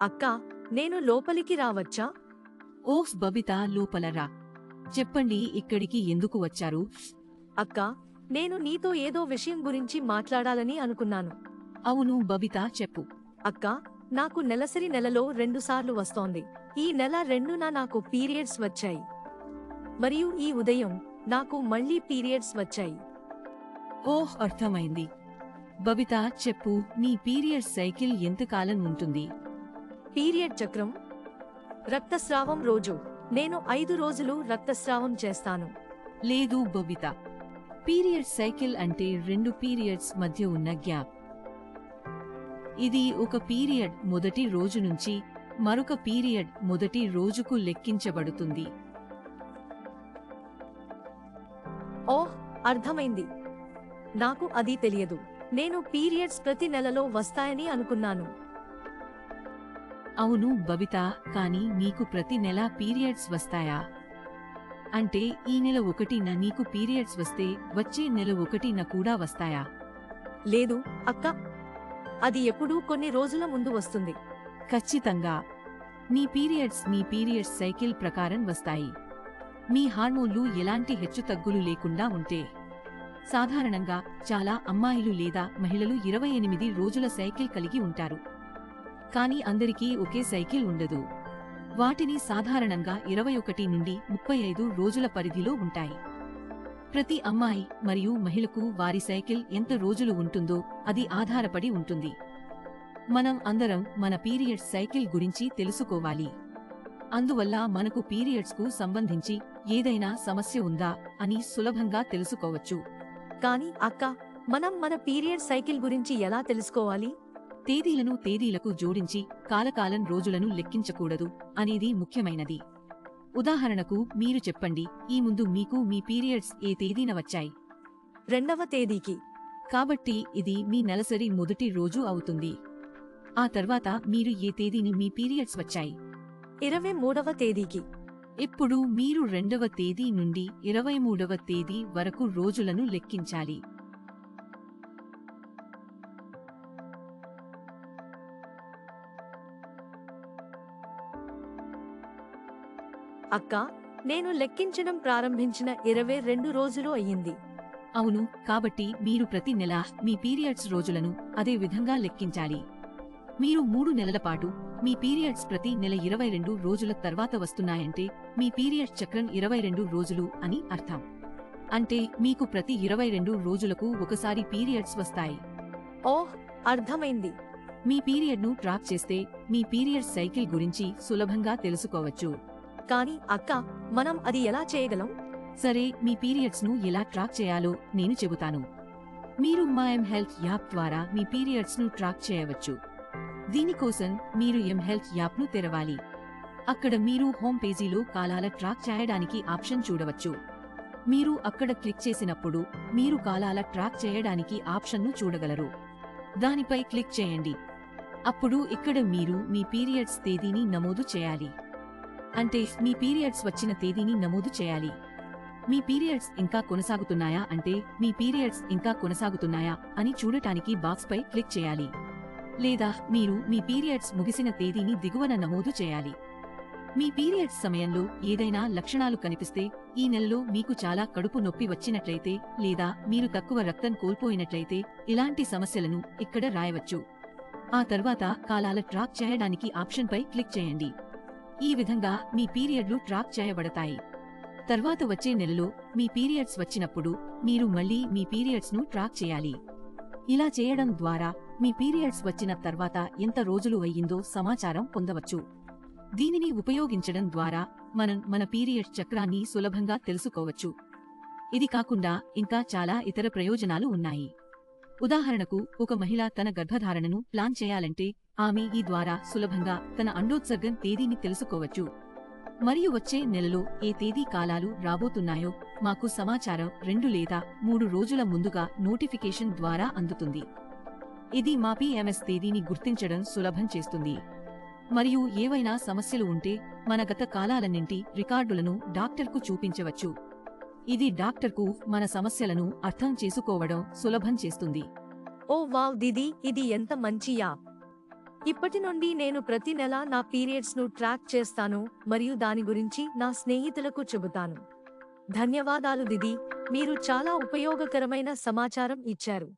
అక్కా, నేను లోపలికి రావచ్చా? ఓహ్ బబిత, లోపల రా. చెప్పండి, ఇక్కడికి ఎందుకు వచ్చారు? అక్కా, నేను నీతో ఏదో విషయం గురించి మాట్లాడాలని అనుకున్నాను. అవును బబిత, చెప్పు. అక్కా, నాకు నెలసరి నెలలో 2 సార్లు వస్తోంది. ఈ నెల 2న నాకు పీరియడ్స్ వచ్చాయి. మరియు ఈ ఉదయం నాకు మళ్ళీ పీరియడ్స్ వచ్చాయి. ఓహ్, అర్థమైంది. బబిత, చెప్పు, నీ పీరియడ్ సైకిల్ ఎంతకాలం ఉంటుంది? పీరియడ్ చక్రం రక్తస్రావం రోజు నేను 5 రోజులు రక్తస్రావం చేస్తాను. లేదు బబిత, పీరియడ్ సైకిల్ అంటే 2 పీరియడ్స్ మధ్య ఉన్న గ్యాప్. ఇది ఒక పీరియడ్ మొదటి రోజు నుంచి మరొక పీరియడ్ మొదటి రోజుకు లెక్కించబడుతుంది. ఓహ్, అర్థమైంది. నాకు అది తెలియదు. నేను పీరియడ్స్ ప్రతి నెలలో వస్తాయని అనుకున్నాను. అవును బబిత, కానీ నీకు ప్రతి నెలా పీరియడ్స్ వస్తాయా? అంటే ఈ నెల 1న నీకు పీరియడ్స్ వస్తే వచ్చే నెల 1న కూడా వస్తాయా? లేదు అక్కా, అది ఎప్పుడూ కొన్ని రోజుల ముందు వస్తుంది. ఖచ్చితంగా. నీ పీరియడ్స్ సైకిల్ ప్రకారం వస్తాయి. మీ హార్మోన్లు ఎలాంటి హెచ్చుతగ్గులు లేకుండా ఉంటే. సాధారణంగా చాలా అమ్మాయిలు లేదా మహిళలు 28 రోజుల సైకిల్ కలిగి ఉంటారు. కానీ అందరికీ ఒకే సైకిల్ ఉండదు. వాటిని సాధారణంగా 21 నుండి 35 రోజుల పరిధిలో ఉంటాయి. ప్రతి అమ్మాయి మరియు మహిళకు వారి సైకిల్ ఎంత రోజులు ఉంటుందో అది ఆధారపడి ఉంటుంది. మనం అందరం మన పీరియడ్స్ సైకిల్ గురించి తెలుసుకోవాలి. అందువల్ల మనకు పీరియడ్స్కు సంబంధించి ఏదైనా సమస్య ఉందా అని సులభంగా తెలుసుకోవచ్చు. కానీ అక్కా, మనం మన పీరియడ్ సైకిల్ గురించి ఎలా తెలుసుకోవాలి? తేదీలకు జోడించి కాలకాలం రోజులను లెక్కించకూడదు అనేది ముఖ్యమైనది. ఉదాహరణకు మీరు చెప్పండి, ఈ ముందు మీకు మీ పీరియడ్స్ ఏ తేదీన వచ్చాయి? 2వ తేదీకి. కాబట్టి ఇది మీ నెలసరి మొదటి రోజు అవుతుంది. ఆ తర్వాత మీరు ఏ తేదీని మీ పీరియడ్స్ వచ్చాయి? 23వ తేదీకి. ఇప్పుడు మీరు 2వ తేదీ నుండి 23వ తేదీ వరకు రోజులను లెక్కించాలి. అక్కా, నేను లెక్కించడం ప్రారంభించిన 22 రోజులు అయ్యింది. అవును, కాబట్టి మీరు ప్రతి నెల మీ పీరియడ్స్ రోజులను అదే విధంగా లెక్కించాలి. మీరు 3 నెలల పాటు మీ పీరియడ్స్ ప్రతి నెల 22 రోజుల తర్వాత వస్తున్నాయంటే మీ పీరియడ్ చక్రం 22 రోజులు అని అర్థం. అంటే మీకు ప్రతి 22 రోజులకు ఒకసారి పీరియడ్స్ వస్తాయి. ఓహ్, అర్థమైంది. మీ పీరియడ్ను ట్రాక్ చేస్తే మీ పీరియడ్ సైకిల్ గురించి సులభంగా తెలుసుకోవచ్చు. కానీ అక్కా, మనం అది ఎలా చేయగలం? సరే, మీ పీరియడ్స్ను ఎలా ట్రాక్ చేయాలో నేను చెబుతాను. మీరు మై ఎంహెల్త్ యాప్ ద్వారా మీ పీరియడ్స్ను ట్రాక్ చేయవచ్చు. దీనికోసం మీరు ఎంహెల్త్ యాప్ను తెరవాలి. అక్కడ మీరు హోమ్ పేజీలో కాలాల ట్రాక్ చేయడానికి ఆప్షన్ చూడవచ్చు. మీరు అక్కడ క్లిక్ చేసినప్పుడు మీరు కాలాల ట్రాక్ చేయడానికి ఆప్షన్ను చూడగలరు. దానిపై క్లిక్ చేయండి. అప్పుడు ఇక్కడ మీరు మీ పీరియడ్స్ తేదీని నమోదు చేయాలి. అంటే మీ పీరియడ్స్ వచ్చిన తేదీని నమోదు చేయాలి. మీ పీరియడ్స్ ఇంకా కొనసాగుతున్నాయా అంటే మీ పీరియడ్స్ ఇంకా కొనసాగుతున్నాయా అని చూడటానికి బాక్స్పై క్లిక్ చేయాలి. లేదా మీరు మీ పీరియడ్స్ ముగిసిన తేదీని దిగువన నమోదు చేయాలి. మీ పీరియడ్స్ సమయంలో ఏదైనా లక్షణాలు కనిపిస్తే, ఈ నెలలో మీకు చాలా కడుపు నొప్పి వచ్చినట్లయితే లేదా మీరు తక్కువ రక్తం కోల్పోయినట్లయితే ఇలాంటి సమస్యలను ఇక్కడ రాయవచ్చు. ఆ తర్వాత కాలాల ట్రాక్ చేయడానికి ఆప్షన్పై క్లిక్ చేయండి. ఈ విధంగా మీ పీరియడ్లు ట్రాక్ చేయబడతాయి. తర్వాత వచ్చే నెలలో మీ పీరియడ్స్ వచ్చినప్పుడు మీరు మళ్ళీ మీ పీరియడ్స్ను ట్రాక్ చేయాలి. ఇలా చేయడం ద్వారా మీ పీరియడ్స్ వచ్చిన తర్వాత ఎంత రోజులు అయ్యిందో సమాచారం పొందవచ్చు. దీనిని ఉపయోగించడం ద్వారా మనం మన పీరియడ్ చక్రాన్ని సులభంగా తెలుసుకోవచ్చు. ఇది కాకుండా ఇంకా చాలా ఇతర ప్రయోజనాలు ఉన్నాయి. ఉదాహరణకు, ఒక మహిళ తన గర్భధారణను ప్లాన్ చేయాలంటే ఆమె ఈ ద్వారా సులభంగా తన అండోత్సర్గం తేదీని తెలుసుకోవచ్చు. మరియు వచ్చే నెలలో ఏ తేదీ కాలాలు రాబోతున్నాయో మాకు సమాచారం 2 లేదా 3 రోజుల ముందుగా నోటిఫికేషన్ ద్వారా అందుతుంది. ఇది మా PMS తేదీని గుర్తించడం సులభం చేస్తుంది. మరియు ఏవైనా సమస్యలు ఉంటే మన గత కాలాలన్నింటి రికార్డులను డాక్టర్కు చూపించవచ్చు. ఇది డాక్టర్కు మన సమస్యలను అర్థం చేసుకోవడం సులభం చేస్తుంది. ఓ వావ్ దీదీ, ఇది ఎంత మంచి యాప్! ఇప్పటి నుండి నేను ప్రతి నెల నా పీరియడ్స్ను ట్రాక్ చేస్తాను మరియు దాని గురించి నా స్నేహితులకు చెబుతాను. ధన్యవాదాలు దిది, మీరు చాలా ఉపయోగకరమైన సమాచారం ఇచ్చారు.